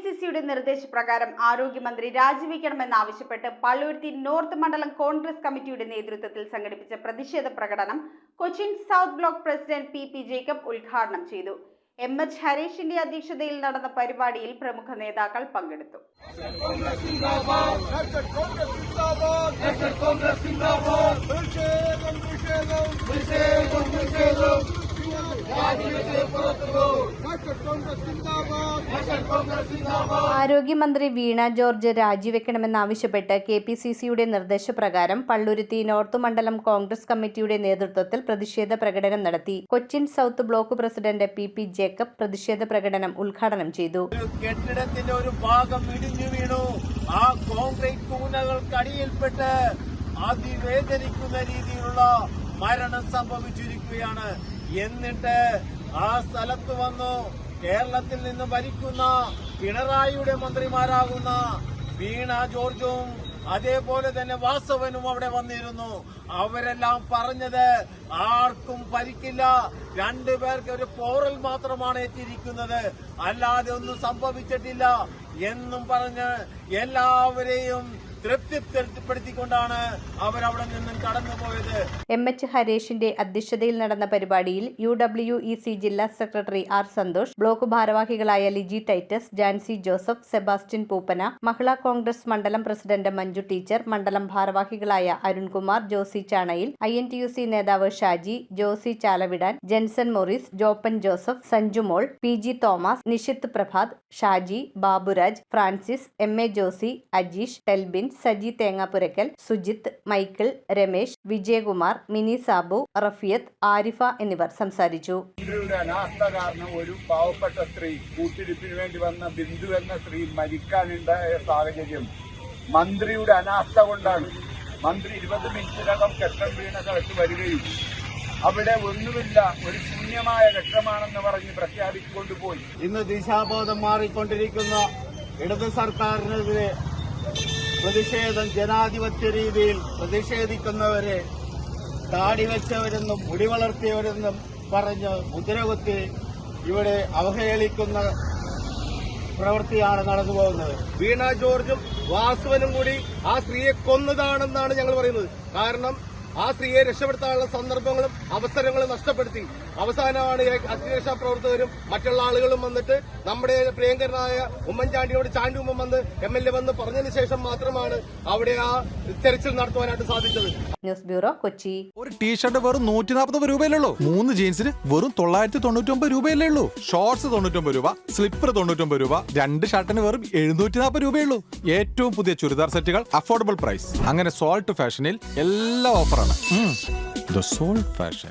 കെപിസിസിയുടെ നിർദ്ദേശപ്രകാരം ആരോഗ്യമന്ത്രി രാജിവെക്കണമെന്നാവശ്യപ്പെട്ട് പള്ളുരുത്തി നോർത്ത് മണ്ഡലം കോൺഗ്രസ് കമ്മിറ്റിയുടെ നേതൃത്വത്തിൽ സംഘടിപ്പിച്ച പ്രതിഷേധ പ്രകടനം Cochin south block president P Jacob ഉദ്ഘാടനം ചെയ്തു. എം.എച്ച്. ഹരീഷിന്റെ അധ്യക്ഷതയിൽ നടന്ന പരിപാടിയിൽ പ്രമുഖ നേതാക്കൾ പങ്കെടുത്തു. ആരോഗ്യമന്ത്രി വീണ ജോർജ് രാജിവെക്കണമെന്നാവശ്യപ്പെട്ട് കെപിസിസിയുടെ നിർദ്ദേശപ്രകാരം പള്ളുരുത്തി നോർത്ത് മണ്ഡലം കോൺഗ്രസ് കമ്മിറ്റിയുടെ നേതൃത്വത്തിൽ പ്രതിഷേധ പ്രകടനം നടത്തി. Cochin south block president P Jacob പ്രതിഷേധ പ്രകടനം ഉദ്ഘാടനം ചെയ്തു. കെട്ടിടത്തിന്റെ ഒരു ഭാഗം ഇടിഞ്ഞു വീണു. ആ കോൺക്രീറ്റ് കൂനകൾക്കടിയിൽപ്പെട്ട് അതിവേദനിക്കുന്ന രീതിയിലുള്ള മരണം സംഭവിച്ചിരിക്കുകയാണ്. എന്നിട്ട് ആ സ്ഥലത്ത് വന്നു കേരളത്തിൽ നിന്ന് ഭരിക്കുന്ന പിണറായിയുടെ മന്ത്രിമാരാകുന്ന വീണ ജോർജും അതേപോലെ തന്നെ വാസവനും അവിടെ വന്നിരുന്നു. അവരെല്ലാം പറഞ്ഞത് ആർക്കും പരിക്കില്ല, രണ്ടുപേർക്ക് ഒരു പോറൽ മാത്രമാണ് ഏറ്റിരിക്കുന്നത്, അല്ലാതെ ഒന്നും സംഭവിച്ചിട്ടില്ല എന്നും പറഞ്ഞ് എല്ലാവരെയും തൃപ്തിപ്പെടുത്തിക്കൊണ്ടാണ് അവരവിടെ നിന്നും കടന്നുപോയത്. എം.എച്ച്. ഹരീഷിന്റെ അധ്യക്ഷതയിൽ നടന്ന പരിപാടിയിൽ UWEC ജില്ലാ സെക്രട്ടറി ആർ സന്തോഷ്, ബ്ലോക്ക് ഭാരവാഹികളായ ലിജി ടൈറ്റസ്, ജാൻസി ജോസഫ്, സെബാസ്റ്റ്യൻ പൂപ്പന, മഹിളാ കോൺഗ്രസ് മണ്ഡലം പ്രസിഡന്റ് മഞ്ജു ടീച്ചർ, മണ്ഡലം ഭാരവാഹികളായ അരുൺകുമാർ, ജോസി ചാണയിൽ, INTUC നേതാവ് ഷാജി, ജോസി ചാലവിടാൻ, ജെൻസൺ മോറിസ്, ജോപ്പൻ ജോസഫ്, സഞ്ജുമോൾ, PG തോമസ്, നിഷിത് പ്രഭാത്, ഷാജി, ബാബുരാജ്, ഫ്രാൻസിസ്, MA ജോസി, അജീഷ്, ടെൽബിൻ, സജി തേങ്ങാപുരക്കൽ, സുജിത്ത്, മൈക്കിൾ, രമേശ്, വിജയകുമാർ, മിനി സാബു, റഫിയത്ത്, ആരിഫ എന്നിവർ സംസാരിച്ചു. അനാസ്ഥ കാരണം ഒരു പാവപ്പെട്ട സ്ത്രീ, കൂട്ടിരിപ്പിന് വേണ്ടി വന്ന ബിന്ദു എന്ന സ്ത്രീ മരിക്കാനുണ്ടായ സാഹചര്യം മന്ത്രിയുടെ അനാസ്ഥ കൊണ്ടാണ്. മന്ത്രി 20 മിനിറ്റിനകം കെട്ടം വീണ സ്ഥലത്ത് വരികയും അവിടെ ഒന്നുമില്ല, ഒരു ശൂന്യമായ കെട്ടമാണെന്ന് പറഞ്ഞ് പ്രഖ്യാപിച്ചുകൊണ്ടുപോയി. ഇന്ന് ദിശാബോധം മാറിക്കൊണ്ടിരിക്കുന്ന ഇടത് സർക്കാരിനെതിരെ പ്രതിഷേധം ജനാധിപത്യ രീതിയിൽ പ്രതിഷേധിക്കുന്നവരെ താടി വെച്ചവരെന്നും മുടി വളർത്തിയവരെന്നും പറഞ്ഞ് മുദ്രകുത്തി ഇവിടെ അവഹേളിക്കുന്ന പ്രവൃത്തിയാണ് നടന്നു പോകുന്നത്. വീണ ജോർജും വാസുവനും കൂടി ആ സ്ത്രീയെ കൊന്നതാണെന്നാണ് ഞങ്ങൾ പറയുന്നത്. കാരണം ആ സ്ത്രീയെ രക്ഷപ്പെടുത്താനുള്ള സന്ദർഭങ്ങളും അവസരങ്ങളും നഷ്ടപ്പെടുത്തി. അവസാനമാണ് അഗ്നിരക്ഷാ പ്രവർത്തകരും മറ്റുള്ള ആളുകളും വന്നിട്ട് നമ്മുടെ പ്രിയങ്കരനായ ഉമ്മൻചാണ്ടിയോട് ചാണ്ടി വന്ന് MLA വന്ന് പറഞ്ഞതിന് ശേഷം മാത്രമാണ് അവിടെ ആ തെരച്ചിൽ നടത്തുവാനായിട്ട് സാധിച്ചത്. News bureau, Kochi. ഒരു ടീഷർട്ട് വെറും 140 രൂപയല്ലേ, 3 ജീൻസിന് വെറും 999 രൂപയല്ലേ ഉള്ളൂ. ഷോർട്സ് 99 രൂപ, സ്ലിപ്പർ 99 രൂപ, 2 ഷർട്ടിന് വെറും 740 രൂപയുള്ളൂ. ഏറ്റവും പുതിയ ചുരിദാർ സെറ്റുകൾ അഫോർഡബിൾ പ്രൈസ്. അങ്ങനെ സോൾട്ട് ഫാഷനിൽ എല്ലാ ഓഫറാണ്. The salt fashion.